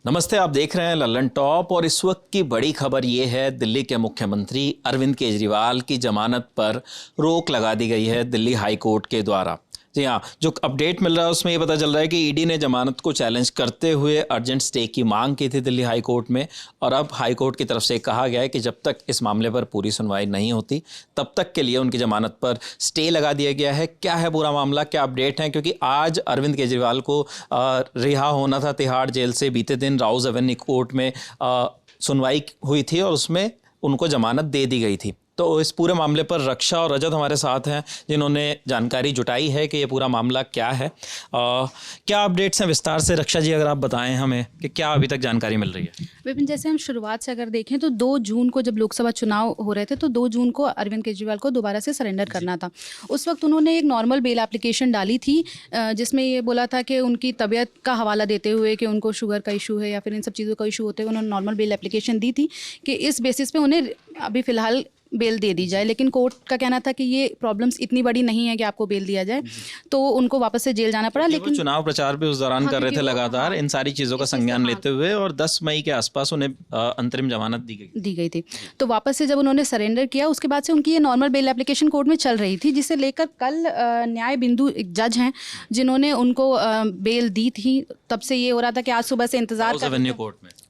नमस्ते, आप देख रहे हैं लल्लन टॉप और इस वक्त की बड़ी खबर ये है, दिल्ली के मुख्यमंत्री अरविंद केजरीवाल की जमानत पर रोक लगा दी गई है दिल्ली हाई कोर्ट के द्वारा। जी हाँ, जो अपडेट मिल रहा है उसमें ये पता चल रहा है कि ईडी ने जमानत को चैलेंज करते हुए अर्जेंट स्टे की मांग की थी दिल्ली हाई कोर्ट में, और अब हाई कोर्ट की तरफ से कहा गया है कि जब तक इस मामले पर पूरी सुनवाई नहीं होती तब तक के लिए उनकी जमानत पर स्टे लगा दिया गया है। क्या है पूरा मामला, क्या अपडेट है, क्योंकि आज अरविंद केजरीवाल को रिहा होना था तिहाड़ जेल से। बीते दिन राउज एवेन्यू कोर्ट में सुनवाई हुई थी और उसमें उनको जमानत दे दी गई थी। तो इस पूरे मामले पर रक्षा और रजत हमारे साथ हैं जिन्होंने जानकारी जुटाई है कि ये पूरा मामला क्या है। क्या अपडेट्स हैं विस्तार से रक्षा जी, अगर आप बताएं हमें कि क्या अभी तक जानकारी मिल रही है। विपिन, जैसे हम शुरुआत से अगर देखें तो 2 जून को जब लोकसभा चुनाव हो रहे थे तो 2 जून को अरविंद केजरीवाल को दोबारा से सरेंडर करना था। उस वक्त उन्होंने एक नॉर्मल बेल एप्लीकेशन डाली थी जिसमें ये बोला था कि उनकी तबीयत का हवाला देते हुए कि उनको शुगर का इशू है या फिर इन सब चीज़ों का इशू होते हुए उन्होंने नॉर्मल बेल एप्लीकेशन दी थी कि इस बेसिस पे उन्हें अभी फ़िलहाल बेल दे दी जाए। लेकिन कोर्ट का कहना था कि ये प्रॉब्लम्स इतनी बड़ी नहीं है कि आपको बेल दिया जाए, तो उनको वापस से जेल जाना पड़ा। लेकिन चुनाव प्रचार भी उस दौरान कर रहे थे लगातार, इन सारी चीज़ों का संज्ञान लेते हुए, और 10 मई के आसपास उन्हें अंतरिम जमानत दी गई थी। तो वापस से जब उन्होंने सरेंडर किया उसके बाद से उनकी ये नॉर्मल बेल एप्लीकेशन कोर्ट में चल रही थी, जिसे लेकर कल न्याय बिंदु एक जज हैं जिन्होंने उनको बेल दी थी। तब से ये हो रहा था कि आज सुबह से इंतजार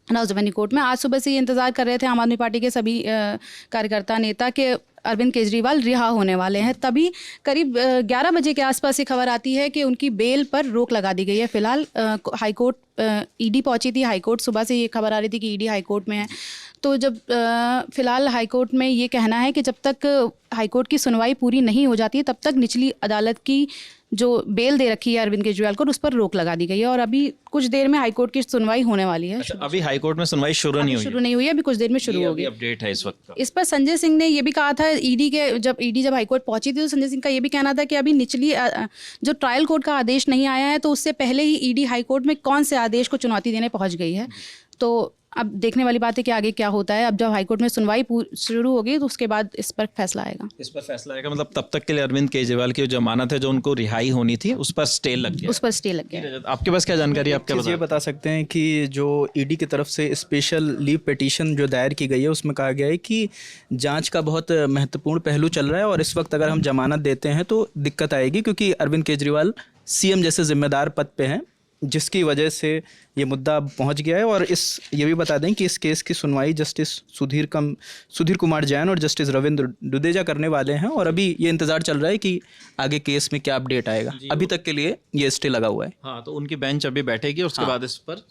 राउज एवेन्यू कोर्ट में आज सुबह से ये इंतजार कर रहे थे आम आदमी पार्टी के सभी कार्यकर्ता नेता के अरविंद केजरीवाल रिहा होने वाले हैं। तभी करीब 11 बजे के आसपास ये खबर आती है कि उनकी बेल पर रोक लगा दी गई है। फिलहाल हाईकोर्ट ईडी पहुंची थी हाईकोर्ट, सुबह से ये खबर आ रही थी कि ईडी हाईकोर्ट में है। तो जब फिलहाल हाईकोर्ट में ये कहना है कि जब तक हाईकोर्ट की सुनवाई पूरी नहीं हो जाती है तब तक निचली अदालत की जो बेल दे रखी है अरविंद केजरीवाल को उस पर रोक लगा दी गई है। और अभी कुछ देर में हाईकोर्ट की सुनवाई होने वाली है। अच्छा, अभी हाईकोर्ट में सुनवाई शुरू नहीं हुई है, अभी कुछ देर में शुरू होगी। अपडेट है इस वक्त का। इस पर संजय सिंह ने ये भी कहा था, ईडी जब हाईकोर्ट पहुंची थी तो संजय सिंह का ये भी कहना था कि अभी निचली जो ट्रायल कोर्ट का आदेश नहीं आया है तो उससे पहले ही ईडी हाईकोर्ट में कौन से आदेश को चुनौती देने पहुंच गई है। तो अब देखने वाली बात है कि आगे क्या होता है। अब जब हाईकोर्ट में सुनवाई शुरू होगी तो उसके बाद इस पर फैसला आएगा। मतलब तब तक के लिए अरविंद केजरीवाल की जो जमानत है, जो उनको रिहाई होनी थी, उस पर स्टे लग गया। आपके पास क्या जानकारी है? आप ये बता सकते हैं कि जो ईडी की तरफ से स्पेशल लीव पिटीशन जो दायर की गई है उसमें कहा गया है कि जांच का बहुत महत्वपूर्ण पहलू चल रहा है और इस वक्त अगर हम जमानत देते हैं तो दिक्कत आएगी, क्योंकि अरविंद केजरीवाल सीएम जैसे जिम्मेदार पद पे हैं, जिसकी वजह से ये मुद्दा पहुंच गया है। और ये भी बता दें कि इस केस की सुनवाई जस्टिस सुधीर कुमार जैन और जस्टिस रविंद्र दुदेजा करने वाले हैं। और अभी ये इंतजार चल रहा है कि आगे केस में क्या अपडेट आएगा। अभी तक के लिए ये स्टे लगा हुआ है। हाँ, तो उनकी बेंच अभी बैठेगी और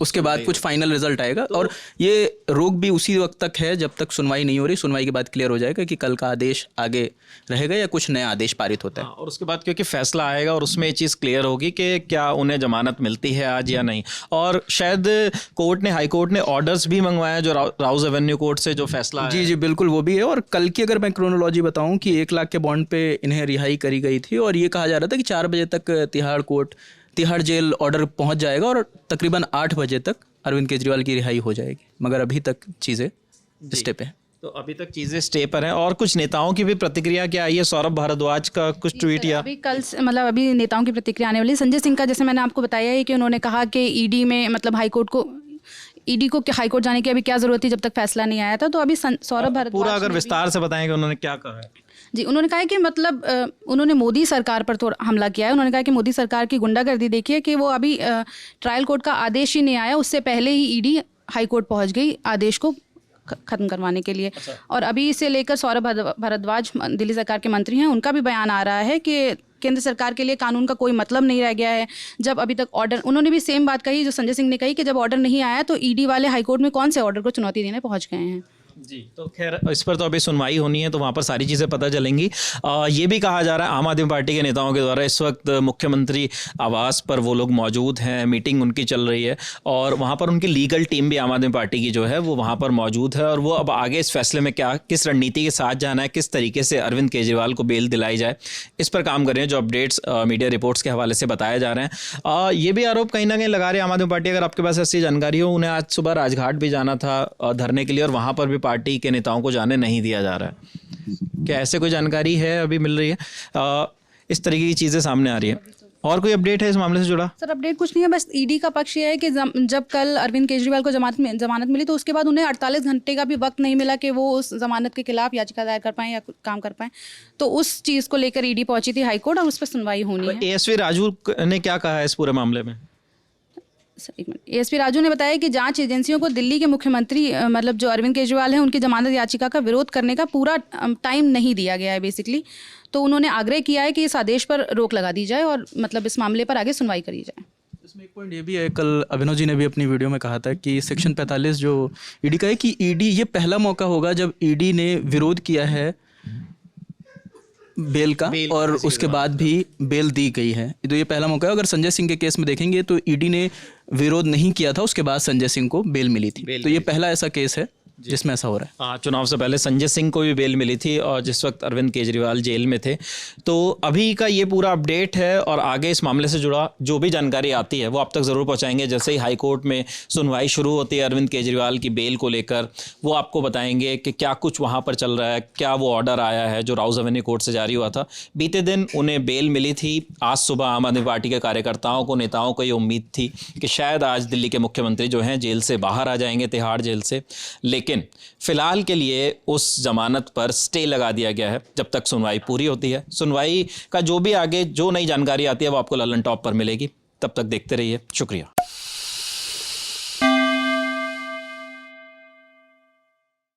उसके बाद कुछ फाइनल रिजल्ट आएगा। और ये रोक भी उसी वक्त तक है जब तक सुनवाई नहीं हो रही। सुनवाई के बाद क्लियर हो जाएगा कि कल का आदेश आगे रहेगा या कुछ नया आदेश पारित होता है। और उसके बाद क्योंकि फैसला आएगा और उसमें ये चीज़ क्लियर होगी कि क्या उन्हें जमानत मिलती है आज या नहीं। और शायद हाई कोर्ट ने ऑर्डर्स भी मंगवाया जो राउज एवेन्यू कोर्ट से जो फैसला है। जी बिल्कुल, वो भी है। और कल की अगर मैं क्रोनोलॉजी बताऊं कि 1 लाख के बॉन्ड पे इन्हें रिहाई करी गई थी और ये कहा जा रहा था कि 4 बजे तक तिहाड़ जेल ऑर्डर पहुंच जाएगा और तकरीबन 8 बजे तक अरविंद केजरीवाल की रिहाई हो जाएगी। मगर अभी तक चीज़ें स्टे पे हैं। तो अभी तक चीज़ें स्टे पर हैं। और कुछ नेताओं की भी प्रतिक्रिया क्या आई है? सौरभ भारद्वाज का कुछ ट्वीट या अभी कल अभी नेताओं की प्रतिक्रिया आने वाली। संजय सिंह का जैसे मैंने आपको बताया है कि उन्होंने कहा कि ईडी में ईडी को हाईकोर्ट जाने की अभी क्या जरूरत थी जब तक फैसला नहीं आया था। तो अभी सौरभ भारद्वाज पूरा अगर विस्तार से बताएं कि उन्होंने क्या कहा है। जी, उन्होंने कहा कि उन्होंने मोदी सरकार पर थोड़ा हमला किया है। उन्होंने कहा कि मोदी सरकार की गुंडागर्दी देखिए कि वो अभी ट्रायल कोर्ट का आदेश ही नहीं आया, उससे पहले ही ईडी हाईकोर्ट पहुंच गई आदेश को खत्म करवाने के लिए। और अभी इसे लेकर सौरभ भारद्वाज दिल्ली सरकार के मंत्री हैं, उनका भी बयान आ रहा है कि केंद्र सरकार के लिए कानून का कोई मतलब नहीं रह गया है जब अभी तक ऑर्डर। उन्होंने भी सेम बात कही जो संजय सिंह ने कही कि जब ऑर्डर नहीं आया तो ईडी वाले हाईकोर्ट में कौन से ऑर्डर को चुनौती देने पहुंच गए हैं। जी, तो खैर इस पर तो अभी सुनवाई होनी है तो वहाँ पर सारी चीज़ें पता चलेंगी। ये भी कहा जा रहा है आम आदमी पार्टी के नेताओं के द्वारा इस वक्त मुख्यमंत्री आवास पर वो लोग मौजूद हैं, मीटिंग उनकी चल रही है और वहाँ पर उनकी लीगल टीम भी आम आदमी पार्टी की जो है वो वहाँ पर मौजूद है। और वो अब आगे इस फैसले में किस रणनीति के साथ जाना है, किस तरीके से अरविंद केजरीवाल को बेल दिलाई जाए, इस पर काम कर रहे हैं। जो अपडेट्स मीडिया रिपोर्ट्स के हवाले से बताए जा रहे हैं। ये भी आरोप कहीं ना कहीं लगा रही है आम आदमी पार्टी, अगर आपके पास ऐसी जानकारी हो, उन्हें आज सुबह राजघाट भी जाना था धरने के लिए और वहाँ पर भी पार्टी के नेताओं को जाने नहीं दिया जा रहा है। क्या ऐसे कोई जानकारी है अभी मिल रही है? इस तरीके की चीज़ें सामने आ रही है। और कोई अपडेट है इस मामले से जुड़ा? सर अपडेट कुछ नहीं है, बस ईडी का पक्ष ये है कि जब कल अरविंद केजरीवाल को जमानत मिली तो उसके बाद उन्हें 48 घंटे का भी वक्त नहीं मिला कि वो उस जमानत के खिलाफ याचिका दायर कर पाएं या काम कर पाएं। तो उस चीज़ को लेकर ईडी पहुंची थी हाईकोर्ट और उस पर सुनवाई होनी है। एएसपी राजू ने क्या कहा है इस पूरे मामले में? एएसपी राजू ने बताया कि जांच एजेंसियों को दिल्ली के मुख्यमंत्री मतलब जो अरविंद केजरीवाल हैं उनकी जमानत याचिका का विरोध करने का पूरा टाइम नहीं दिया गया है बेसिकली। तो उन्होंने आग्रह किया है कि इस आदेश पर रोक लगा दी जाए और मतलब इस मामले पर आगे सुनवाई करी जाए। इसमें एक पॉइंट ये भी है, कल अभिनव जी ने भी अपनी वीडियो में कहा था कि सेक्शन 45 जो ईडी का है कि ईडी ये पहला मौका होगा जब ईडी ने विरोध किया है बेल का और उसके बाद भी बेल दी गई है। तो ये पहला मौका है। अगर संजय सिंह के केस में देखेंगे तो ईडी ने विरोध नहीं किया था, उसके बाद संजय सिंह को बेल मिली थी। तो ये पहला ऐसा केस है जिसमें ऐसा हो रहा है। हाँ, चुनाव से पहले संजय सिंह को भी बेल मिली थी और जिस वक्त अरविंद केजरीवाल जेल में थे। तो अभी का ये पूरा अपडेट है और आगे इस मामले से जुड़ा जो भी जानकारी आती है वो आप तक ज़रूर पहुंचाएंगे। जैसे ही हाई कोर्ट में सुनवाई शुरू होती है अरविंद केजरीवाल की बेल को लेकर, वो आपको बताएंगे कि क्या कुछ वहाँ पर चल रहा है, क्या वो ऑर्डर आया है जो राउज़ एवेन्यू कोर्ट से जारी हुआ था। बीते दिन उन्हें बेल मिली थी। आज सुबह आम आदमी पार्टी के कार्यकर्ताओं को, नेताओं को ये उम्मीद थी कि शायद आज दिल्ली के मुख्यमंत्री जो हैं जेल से बाहर आ जाएंगे, तिहाड़ जेल से। लेकिन फिलहाल के लिए उस जमानत पर स्टे लगा दिया गया है जब तक सुनवाई पूरी होती है। सुनवाई का जो भी आगे जो नई जानकारी आती है वो आपको ललन टॉप पर मिलेगी। तब तक देखते रहिए। शुक्रिया।